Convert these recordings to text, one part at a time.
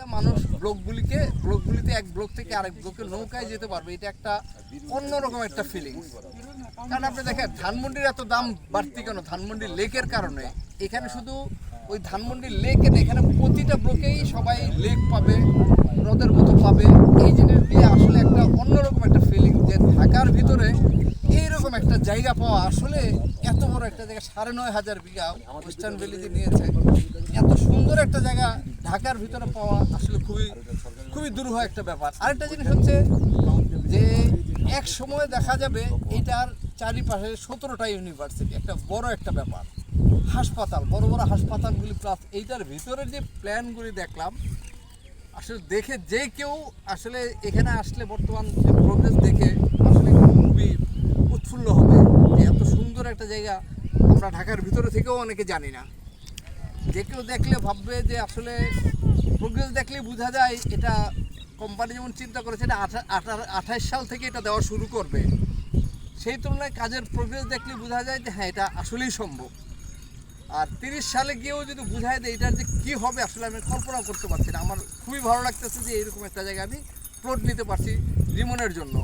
মানুষ ব্লকগুলিতে এক ব্লক থেকে আরেক ব্লকে নৌকায় যেতে পারবে, এটা একটা অন্যরকম একটা ফিলিংস। কারণ আপনি দেখেন ধানমন্ডির এত দাম বাড়তি কেন? ধানমন্ডি লেকের কারণে। এখানে শুধু ওই ধানমন্ডি লেকে না, এখানে প্রতিটা ব্লকেই সবাই লেক পাবে, হ্রদের মতো পাবে। এই জিনিস দিয়ে আসলে একটা অন্যরকম একটা ফিলিং, যে ঢাকার ভিতরে এইরকম একটা জায়গা পাওয়া, আসলে এত বড় একটা জায়গা ৯,৫০০ বিঘা ওয়েস্টার্ন ভ্যালিতে নিয়েছে, এত সুন্দর একটা জায়গা ঢাকার ভিতরে পাওয়া আসলে খুবই দুরূহ একটা ব্যাপার। আরেকটা জিনিস হচ্ছে যে এক সময় দেখা যাবে এটার চারিপাশে ১৭টা ইউনিভার্সিটি, একটা বড় একটা ব্যাপার, হাসপাতাল, বড় বড় হাসপাতালগুলি, প্লাস এইটার ভিতরে যে প্ল্যানগুলি দেখলাম, আসলে দেখে যে কেউ আসলে এখানে আসলে বর্তমান যে প্রোগ্রেস দেখে আসলে খুবই উৎফুল্ল হবে যে এত সুন্দর একটা জায়গা আমরা ঢাকার ভিতরে থেকেও অনেকে জানি না। যে কেউ দেখলে ভাববে যে আসলে প্রোগ্রেস দেখলেই বোঝা যায় এটা কোম্পানি যেমন চিন্তা করেছে এটা ২৮ সাল থেকে এটা দেওয়া শুরু করবে, সেই তুলনায় কাজের প্রোগ্রেস দেখলে বোঝা যায় যে হ্যাঁ এটা আসলেই সম্ভব। আর ৩০ সালে গিয়েও যদি বুঝায় দেয় এটার যে কী হবে আসলে আমি কল্পনা করতে পারছি না। আমার খুবই ভালো লাগতেছে যে এইরকম একটা জায়গা আমি প্লট নিতে পারছি রিমনের জন্য।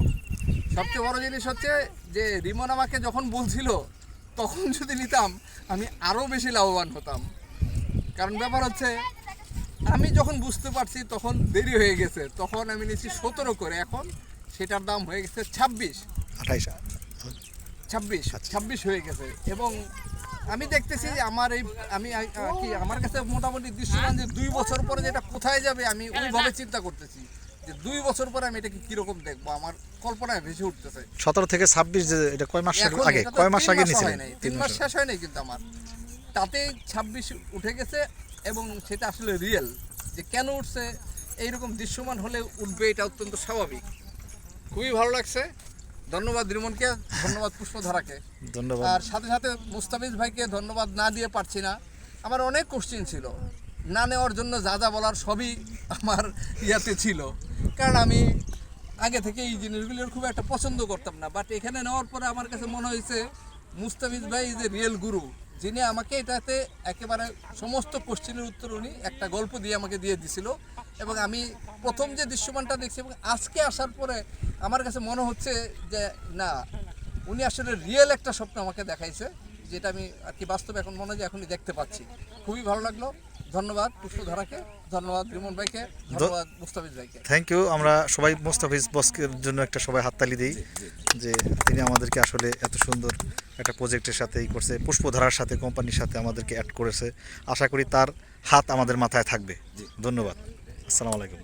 সবচেয়ে বড় জিনিস হচ্ছে যে রিমন আমাকে যখন বলছিল তখন যদি নিতাম আমি আরও বেশি লাভবান হতাম। কারণ ব্যাপার হচ্ছে আমি যখন বুঝতে পারছি তখন দেরি হয়ে গেছে, তখন আমি নিচ্ছি ১৭ করে, এখন সেটার দাম হয়ে গেছে ২৬ হয়ে গেছে। এবং আমি দেখতেছি যে আমার কাছে মোটামুটি দৃশ্যমান যে ২ বছর পরে যেটা কোথায় যাবে আমি ওইভাবে চিন্তা করতেছি যে 2 বছর পরে আমি এটাকে কিরকম দেখবো, আমার কল্পনায় ভেসে উঠতেছে। ১৭ থেকে ২৬ যে এটা কয় মাস আগে নিয়েছিলেন? ৩ মাস শেষ হয় নাই কিন্তু আমার তাতে ২৬ উঠে গেছে। এবং সেটা আসলে রিয়েল যে কেন উঠছে, এইরকম দৃশ্যমান হলে উঠবে, এটা অত্যন্ত স্বাভাবিক। খুবই ভালো লাগছে। ধন্যবাদ রিমনকে, ধন্যবাদ পুষ্পধারাকে, ধন্যবাদ। আর সাথে সাথে মুস্তাফিজ ভাইকে ধন্যবাদ না দিয়ে পারছি না। আমার অনেক কোশ্চেন ছিল, না নেওয়ার জন্য যা যা বলার সবই আমার ইয়াতে ছিল, কারণ আমি আগে থেকে এই জিনিসগুলোর খুব একটা পছন্দ করতাম না। বাট এখানে নেওয়ার পরে আমার কাছে মনে হয়েছে মুস্তাফিজ ভাই ইজ এ রিয়েল গুরু, যিনি আমাকে এটাতে একেবারে সমস্ত কোশ্চেনের উত্তর উনি একটা গল্প দিয়ে আমাকে দিয়ে দিছিল। এবং আমি প্রথম যে দৃশ্যমানটা দেখছি এবং আজকে আসার পরে আমার কাছে মনে হচ্ছে যে না, উনি আসলে রিয়েল একটা স্বপ্ন আমাকে দেখাইছে, যেটা আমি আর কি বাস্তবে এখন মনে হয় যে এখনই দেখতে পাচ্ছি। খুবই ভালো লাগলো। ধন্যবাদ পুষ্পধারাকে, ধন্যবাদ রিমন ভাইকে, ধন্যবাদ মুস্তাফিজ ভাইকে। Thank you. আমরা সবাই মুস্তাফিজ বসকের জন্য একটা সবাই হাততালি দিই যে তিনি আমাদেরকে আসলে এত সুন্দর একটা প্রজেক্টের সাথে করছে, পুষ্পধারার সাথে কোম্পানির সাথে আমাদেরকে অ্যাড করেছে। আশা করি তার হাত আমাদের মাথায় থাকবে। ধন্যবাদ। আসসালামু আলাইকুম।